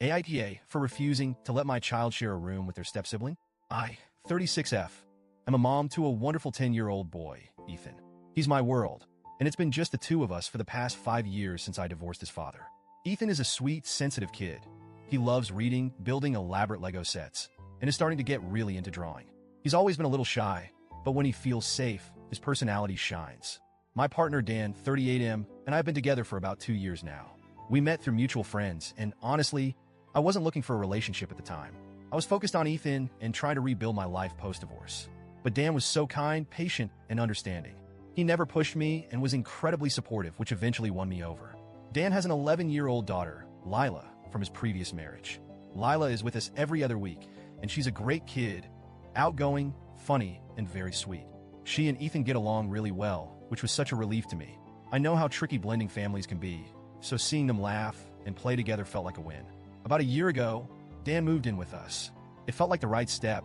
AITA for refusing to let my child share a room with their step-sibling? I, 36F, am a mom to a wonderful 10-year-old boy, Ethan. He's my world, and it's been just the two of us for the past 5 years since I divorced his father. Ethan is a sweet, sensitive kid. He loves reading, building elaborate Lego sets, and is starting to get really into drawing. He's always been a little shy, but when he feels safe, his personality shines. My partner Dan, 38M, and I have been together for about 2 years now. We met through mutual friends, and honestly, I wasn't looking for a relationship at the time. I was focused on Ethan and trying to rebuild my life post-divorce. But Dan was so kind, patient, and understanding. He never pushed me and was incredibly supportive, which eventually won me over. Dan has an 11-year-old daughter, Lila, from his previous marriage. Lila is with us every other week, and she's a great kid, outgoing, funny, and very sweet. She and Ethan get along really well, which was such a relief to me. I know how tricky blending families can be, so seeing them laugh and play together felt like a win. About a year ago, Dan moved in with us. It felt like the right step,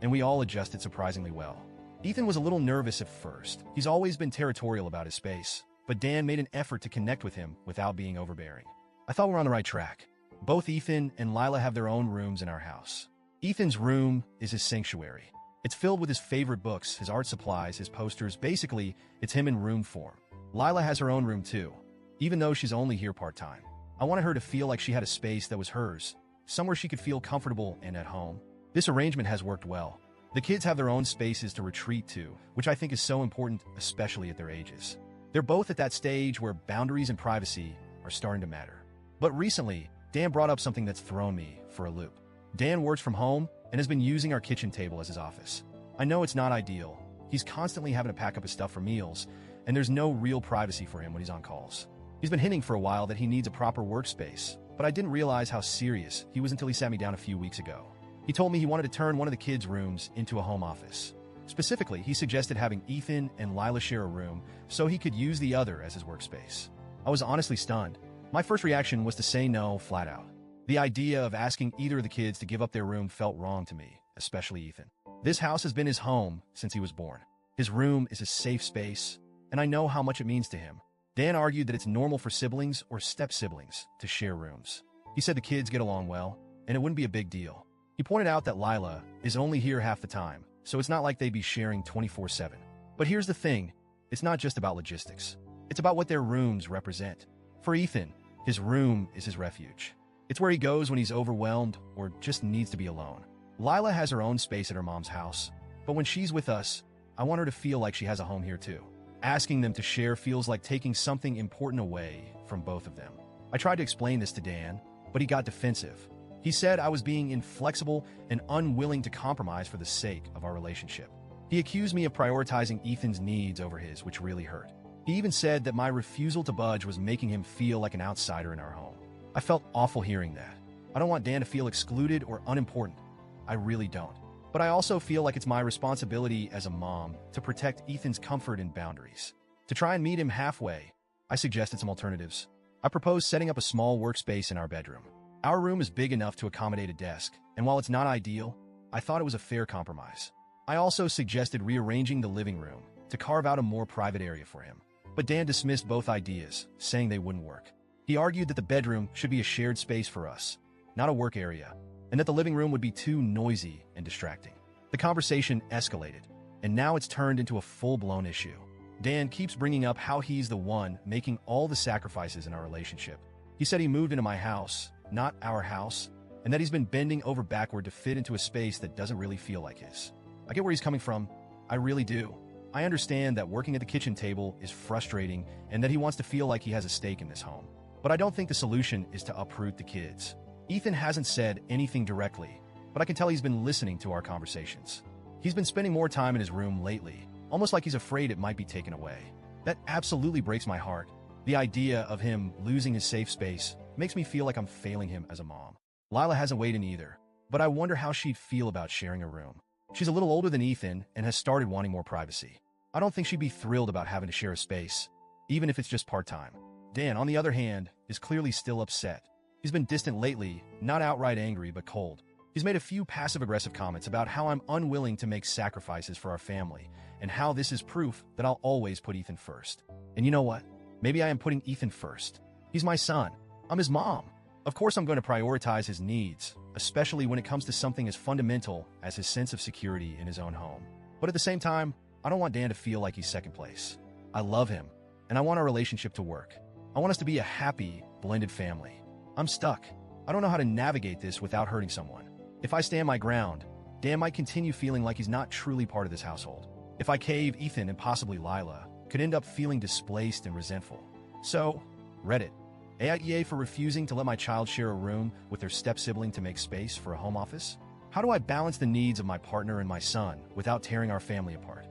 and we all adjusted surprisingly well. Ethan was a little nervous at first. He's always been territorial about his space, but Dan made an effort to connect with him without being overbearing. I thought we were on the right track. Both Ethan and Lila have their own rooms in our house. Ethan's room is his sanctuary. It's filled with his favorite books, his art supplies, his posters. Basically, it's him in room form. Lila has her own room too, even though she's only here part-time. I wanted her to feel like she had a space that was hers, somewhere she could feel comfortable and at home. This arrangement has worked well. The kids have their own spaces to retreat to, which I think is so important, especially at their ages. They're both at that stage where boundaries and privacy are starting to matter. But recently, Dan brought up something that's thrown me for a loop. Dan works from home and has been using our kitchen table as his office. I know it's not ideal. He's constantly having to pack up his stuff for meals, and there's no real privacy for him when he's on calls. He's been hinting for a while that he needs a proper workspace, but I didn't realize how serious he was until he sat me down a few weeks ago. He told me he wanted to turn one of the kids' rooms into a home office. Specifically, he suggested having Ethan and Lila share a room so he could use the other as his workspace. I was honestly stunned. My first reaction was to say no flat out. The idea of asking either of the kids to give up their room felt wrong to me, especially Ethan. This house has been his home since he was born. His room is his safe space, and I know how much it means to him. Dan argued that it's normal for siblings or step-siblings to share rooms. He said the kids get along well, and it wouldn't be a big deal. He pointed out that Lila is only here half the time, so it's not like they'd be sharing 24/7. But here's the thing, it's not just about logistics. It's about what their rooms represent. For Ethan, his room is his refuge. It's where he goes when he's overwhelmed or just needs to be alone. Lila has her own space at her mom's house, but when she's with us, I want her to feel like she has a home here too. Asking them to share feels like taking something important away from both of them. I tried to explain this to Dan, but he got defensive. He said I was being inflexible and unwilling to compromise for the sake of our relationship. He accused me of prioritizing Ethan's needs over his, which really hurt. He even said that my refusal to budge was making him feel like an outsider in our home. I felt awful hearing that. I don't want Dan to feel excluded or unimportant. I really don't. But I also feel like it's my responsibility as a mom to protect Ethan's comfort and boundaries. To try and meet him halfway, I suggested some alternatives. I proposed setting up a small workspace in our bedroom. Our room is big enough to accommodate a desk, and while it's not ideal, I thought it was a fair compromise. I also suggested rearranging the living room to carve out a more private area for him. But Dan dismissed both ideas, saying they wouldn't work. He argued that the bedroom should be a shared space for us, not a work area, and that the living room would be too noisy and distracting. The conversation escalated, and now it's turned into a full-blown issue. Dan keeps bringing up how he's the one making all the sacrifices in our relationship. He said he moved into my house, not our house, and that he's been bending over backward to fit into a space that doesn't really feel like his. I get where he's coming from. I really do. I understand that working at the kitchen table is frustrating and that he wants to feel like he has a stake in this home. But I don't think the solution is to uproot the kids. Ethan hasn't said anything directly, but I can tell he's been listening to our conversations. He's been spending more time in his room lately, almost like he's afraid it might be taken away. That absolutely breaks my heart. The idea of him losing his safe space makes me feel like I'm failing him as a mom. Lila hasn't weighed in either, but I wonder how she'd feel about sharing a room. She's a little older than Ethan and has started wanting more privacy. I don't think she'd be thrilled about having to share a space, even if it's just part-time. Dan, on the other hand, is clearly still upset. He's been distant lately, not outright angry, but cold. He's made a few passive-aggressive comments about how I'm unwilling to make sacrifices for our family, and how this is proof that I'll always put Ethan first. And you know what? Maybe I am putting Ethan first. He's my son. I'm his mom. Of course, I'm going to prioritize his needs, especially when it comes to something as fundamental as his sense of security in his own home. But at the same time, I don't want Dan to feel like he's second place. I love him, and I want our relationship to work. I want us to be a happy, blended family. I'm stuck. I don't know how to navigate this without hurting someone. If I stand my ground, Dan might continue feeling like he's not truly part of this household. If I cave, Ethan and possibly Lila could end up feeling displaced and resentful. So, Reddit. AITA for refusing to let my child share a room with their step-sibling to make space for a home office? How do I balance the needs of my partner and my son without tearing our family apart?